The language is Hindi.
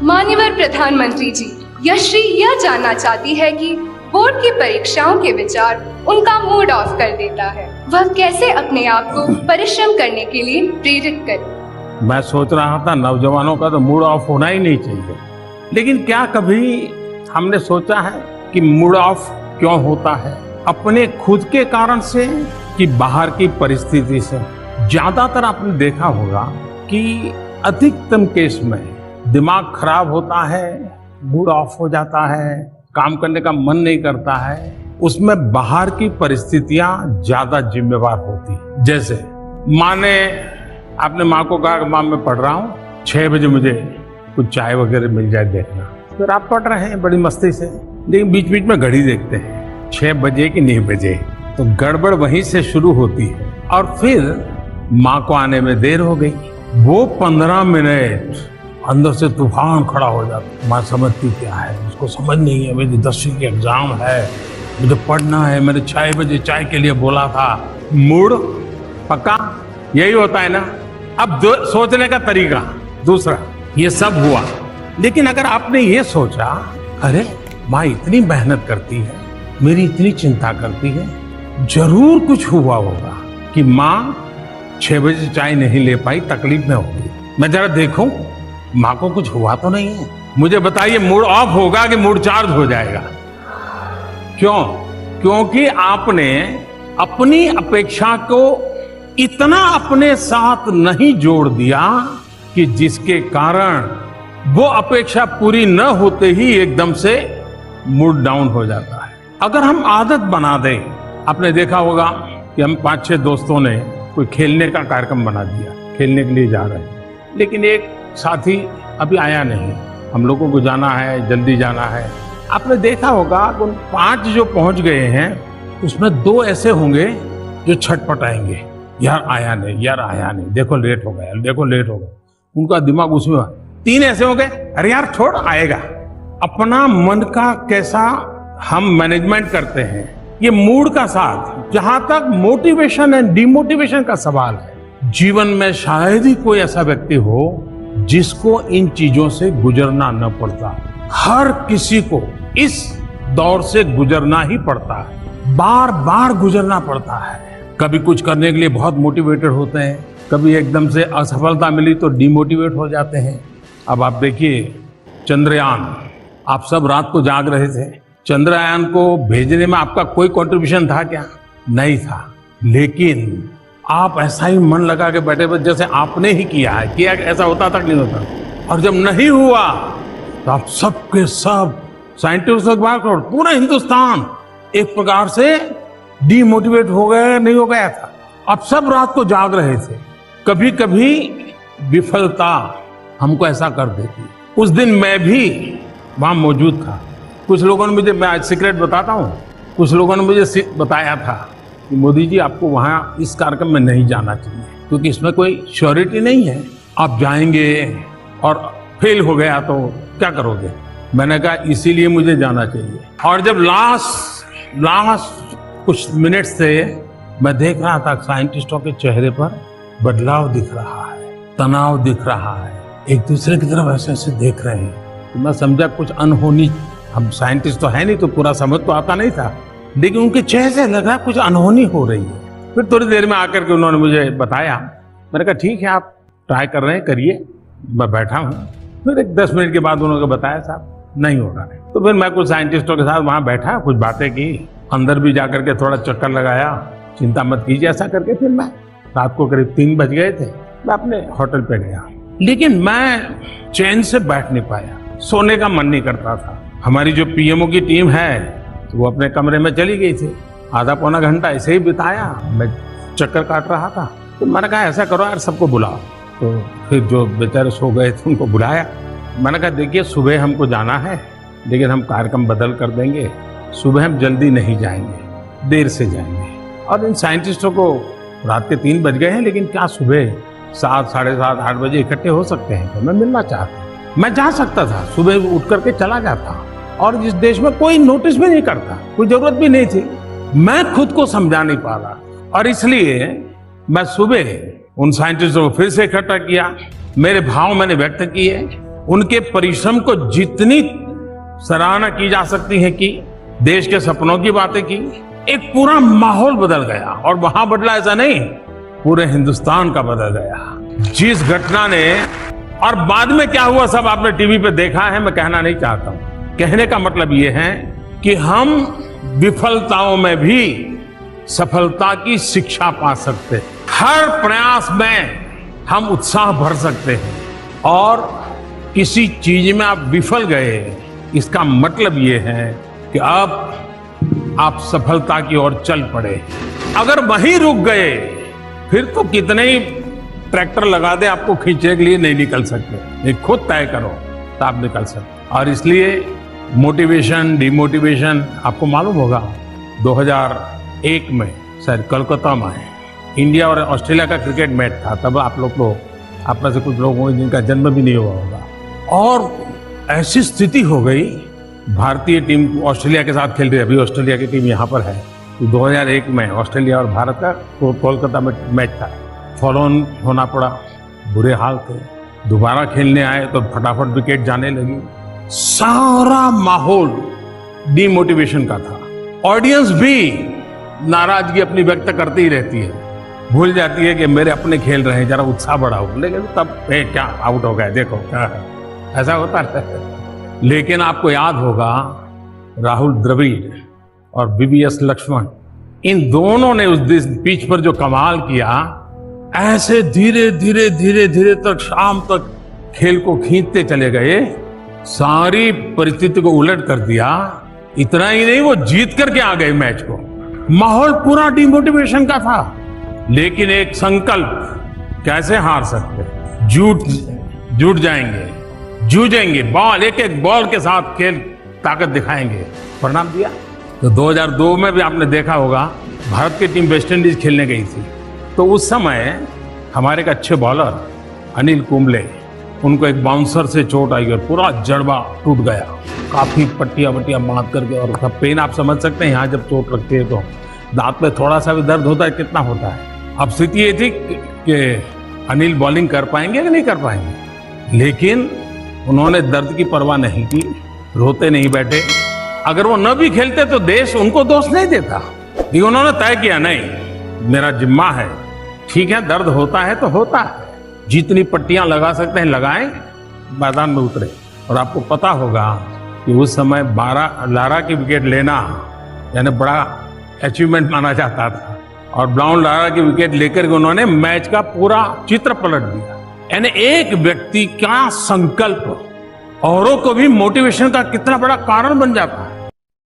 माननीय प्रधानमंत्री जी, यश्री यह जानना चाहती है कि बोर्ड की परीक्षाओं के विचार उनका मूड ऑफ कर देता है। वह कैसे अपने आप को परिश्रम करने के लिए प्रेरित करे। मैं सोच रहा था नौजवानों का तो मूड ऑफ होना ही नहीं चाहिए, लेकिन क्या कभी हमने सोचा है कि मूड ऑफ क्यों होता है? अपने खुद के कारण से कि बाहर की परिस्थिति से? ज्यादातर आपने देखा होगा कि अधिकतम केस में दिमाग खराब होता है, मूड ऑफ हो जाता है, काम करने का मन नहीं करता है, उसमें बाहर की परिस्थितियां ज्यादा जिम्मेवार होती हैं। जैसे माँ ने, आपने माँ को कहा कि माँ मैं पढ़ रहा हूँ, 6 बजे मुझे कुछ चाय वगैरह मिल जाए देखना। फिर आप पढ़ रहे हैं बड़ी मस्ती से, लेकिन बीच बीच में घड़ी देखते हैं 6 बजे कि 9 बजे, तो गड़बड़ वहीं से शुरू होती है। और फिर माँ को आने में देर हो गई, वो 15 मिनट अंदर से तूफान खड़ा हो जाता। माँ समझती क्या है, उसको समझ नहीं है, मेरी 10वीं की एग्जाम है, मुझे पढ़ना है, मैंने 6 बजे चाय के लिए बोला था। मूड पक्का यही होता है ना। अब सोचने का तरीका दूसरा, ये सब हुआ, लेकिन अगर आपने ये सोचा, अरे माँ इतनी मेहनत करती है, मेरी इतनी चिंता करती है, जरूर कुछ हुआ होगा कि माँ 6 बजे चाय नहीं ले पाई, तकलीफ में होगी, मैं जरा देखूं माँ को कुछ हुआ तो नहीं है। मुझे बताइए, मूड ऑफ होगा कि मूड चार्ज हो जाएगा? क्यों? क्योंकि आपने अपनी अपेक्षा को इतना अपने साथ नहीं जोड़ दिया कि जिसके कारण वो अपेक्षा पूरी न होते ही एकदम से मूड डाउन हो जाता है। अगर हम आदत बना दें, आपने देखा होगा कि हम 5-6 दोस्तों ने कोई खेलने का कार्यक्रम बना दिया, खेलने के लिए जा रहे हैं, लेकिन एक साथी अभी आया नहीं, हम लोगों को जाना है, जल्दी जाना है। आपने देखा होगा उन 5 जो पहुंच गए हैं, उसमें 2 ऐसे होंगे जो छटपटाएंगे, यार आया नहीं, यार आया नहीं, देखो लेट हो गया, देखो लेट हो गया, उनका दिमाग उसमें। 3 ऐसे हो गए, अरे यार छोड़, आएगा। अपना मन का कैसा हम मैनेजमेंट करते हैं, ये मूड का साथ। जहां तक मोटिवेशन एंड डिमोटिवेशन का सवाल है, जीवन में शायद ही कोई ऐसा व्यक्ति हो जिसको इन चीजों से गुजरना न पड़ता। हर किसी को इस दौर से गुजरना ही पड़ता है, बार बार गुजरना पड़ता है। कभी कुछ करने के लिए बहुत मोटिवेटेड होते हैं, कभी एकदम से असफलता मिली तो डिमोटिवेट हो जाते हैं। अब आप देखिए चंद्रयान, आप सब रात को जाग रहे थे, चंद्रयान को भेजने में आपका कोई कंट्रीब्यूशन था क्या? नहीं था, लेकिन आप ऐसा ही मन लगा के बैठे हुए जैसे आपने ही किया है, किया ऐसा होता तक नहीं होता। और जब नहीं हुआ तो आप सब के सब साइंटिस्ट पूरा हिंदुस्तान एक प्रकार से डिमोटिवेट हो गया, नहीं हो गया था। आप सब रात को जाग रहे थे। कभी कभी विफलता हमको ऐसा कर देती। उस दिन मैं भी वहां मौजूद था। कुछ लोगों ने मुझे, मैं आज सीक्रेट बताता हूँ, कुछ लोगों ने मुझे बताया था कि मोदी जी आपको वहां इस कार्यक्रम में नहीं जाना चाहिए, क्योंकि इसमें कोई श्योरिटी नहीं है, आप जाएंगे और फेल हो गया तो क्या करोगे। मैंने कहा इसीलिए मुझे जाना चाहिए। और जब लास्ट कुछ मिनट से मैं देख रहा था साइंटिस्टों के चेहरे पर बदलाव दिख रहा है, तनाव दिख रहा है, एक दूसरे की तरफ ऐसे ऐसे देख रहे हैं, तो मैं समझा कुछ अनहोनी। हम साइंटिस्ट तो है नहीं तो पूरा समझ तो आता नहीं था, लेकिन उनके चेहरे से लगा कुछ अनहोनी हो रही है। फिर थोड़ी देर में आकर के उन्होंने मुझे बताया। मैंने कहा ठीक है, आप ट्राई कर रहे हैं, करिए, मैं बैठा हूँ। फिर एक 10 मिनट के बाद उन्होंने बताया साहब नहीं होगा। तो फिर मैं कुछ साइंटिस्टों के साथ वहां बैठा, कुछ बातें की, अंदर भी जाकर के थोड़ा चक्कर लगाया, चिंता मत कीजिए ऐसा करके। फिर मैं रात को करीब 3 बज गए थे, मैं अपने होटल पे गया, लेकिन मैं चैन से बैठ नहीं पाया, सोने का मन नहीं करता था। हमारी जो पीएमओ की टीम है तो वो अपने कमरे में चली गई थी। आधा पौना घंटा ऐसे ही बिताया, मैं चक्कर काट रहा था। तो मैंने कहा ऐसा करो यार, सबको बुलाओ। तो फिर जो बेचारे सो गए थे उनको बुलाया। मैंने कहा देखिए सुबह हमको जाना है, लेकिन हम कार्यक्रम बदल कर देंगे, सुबह हम जल्दी नहीं जाएंगे, देर से जाएंगे। और इन साइंटिस्टों को रात के 3 बज गए हैं, लेकिन क्या सुबह 7, साढ़े 7, 8 बजे इकट्ठे हो सकते हैं? तो मैं मिलना चाहता हूँ। मैं जा सकता था, सुबह उठ करके चला जाता, और इस देश में कोई नोटिस भी नहीं करता, कोई जरूरत भी नहीं थी। मैं खुद को समझा नहीं पा रहा, और इसलिए मैं सुबह उन साइंटिस्टों को फिर से इकट्ठा किया, मेरे भाव मैंने व्यक्त किए, उनके परिश्रम को जितनी सराहना की जा सकती है कि देश के सपनों की बातें की, एक पूरा माहौल बदल गया। और वहां बदला ऐसा नहीं, पूरे हिंदुस्तान का बदल गया। जिस घटना ने, और बाद में क्या हुआ सब आपने टीवी पे देखा है, मैं कहना नहीं चाहता हूं। कहने का मतलब ये है कि हम विफलताओं में भी सफलता की शिक्षा पा सकते हैं। हर प्रयास में हम उत्साह भर सकते हैं, और किसी चीज में आप विफल गए, इसका मतलब ये है कि अब आप सफलता की ओर चल पड़े। अगर वहीं रुक गए, फिर तो कितने ही ट्रैक्टर लगा दे, आपको खींचने के लिए नहीं निकल सकते। ये खुद तय करो तो आप निकल सकते। और इसलिए मोटिवेशन, डिमोटिवेशन, आपको मालूम होगा 2001 में शायद कोलकाता में इंडिया और ऑस्ट्रेलिया का क्रिकेट मैच था। तब आप लोग को, आप में से कुछ लोग होंगे जिनका जन्म भी नहीं हुआ होगा, और ऐसी स्थिति हो गई, भारतीय टीम ऑस्ट्रेलिया के साथ खेल रही है। अभी ऑस्ट्रेलिया की टीम यहाँ पर है। तो 2001 में ऑस्ट्रेलिया और भारत का कोलकाता में मैच था। फॉलो ऑन होना पड़ा, बुरे हाल थे। दोबारा खेलने आए तो फटाफट विकेट जाने लगी। सारा माहौल डिमोटिवेशन का था। ऑडियंस भी नाराजगी अपनी व्यक्त करती ही रहती है, भूल जाती है कि मेरे अपने खेल रहे हैं, जरा उत्साह बढ़ाओ। लेकिन तब क्या आउट हो गए, देखो क्या है, ऐसा होता है। लेकिन आपको याद होगा राहुल द्रविड़ और वीवीएस लक्ष्मण, इन दोनों ने उस पिच पर जो कमाल किया, ऐसे धीरे धीरे धीरे धीरे तक शाम तक खेल को खींचते चले गए, सारी परिस्थिति को उलट कर दिया। इतना ही नहीं, वो जीत करके आ गए मैच को। माहौल पूरा डिमोटिवेशन का था, लेकिन एक संकल्प, कैसे हार सकते, जुट जाएंगे, जूझेंगे, बॉल एक एक बॉल के साथ खेल ताकत दिखाएंगे, परिणाम दिया। तो 2002 में भी आपने देखा होगा, भारत की टीम वेस्ट इंडीज खेलने गई थी। तो उस समय हमारे एक अच्छे बॉलर अनिल कुंबले, उनको एक बाउंसर से चोट आई और पूरा जड़बा टूट गया, काफी पट्टियां बांध करके। और उसका पेन आप समझ सकते हैं, यहाँ जब चोट लगती है तो दांत में थोड़ा सा भी दर्द होता है, कितना होता है। अब स्थिति ये थी कि अनिल बॉलिंग कर पाएंगे कि नहीं कर पाएंगे, लेकिन उन्होंने दर्द की परवाह नहीं की, रोते नहीं बैठे। अगर वो न भी खेलते तो देश उनको दोष नहीं देता। ये उन्होंने तय किया, नहीं मेरा जिम्मा है, ठीक है, दर्द होता है तो होता है, जितनी पट्टियां लगा सकते हैं लगाएं, मैदान में उतरे। और आपको पता होगा कि उस समय 12 लारा की विकेट लेना यानी बड़ा अचीवमेंट माना जाता था, और ब्राउन लारा की विकेट लेकर के उन्होंने मैच का पूरा चित्र पलट दिया। यानी एक व्यक्ति का संकल्प औरों को भी मोटिवेशन का कितना बड़ा कारण बन जाता है।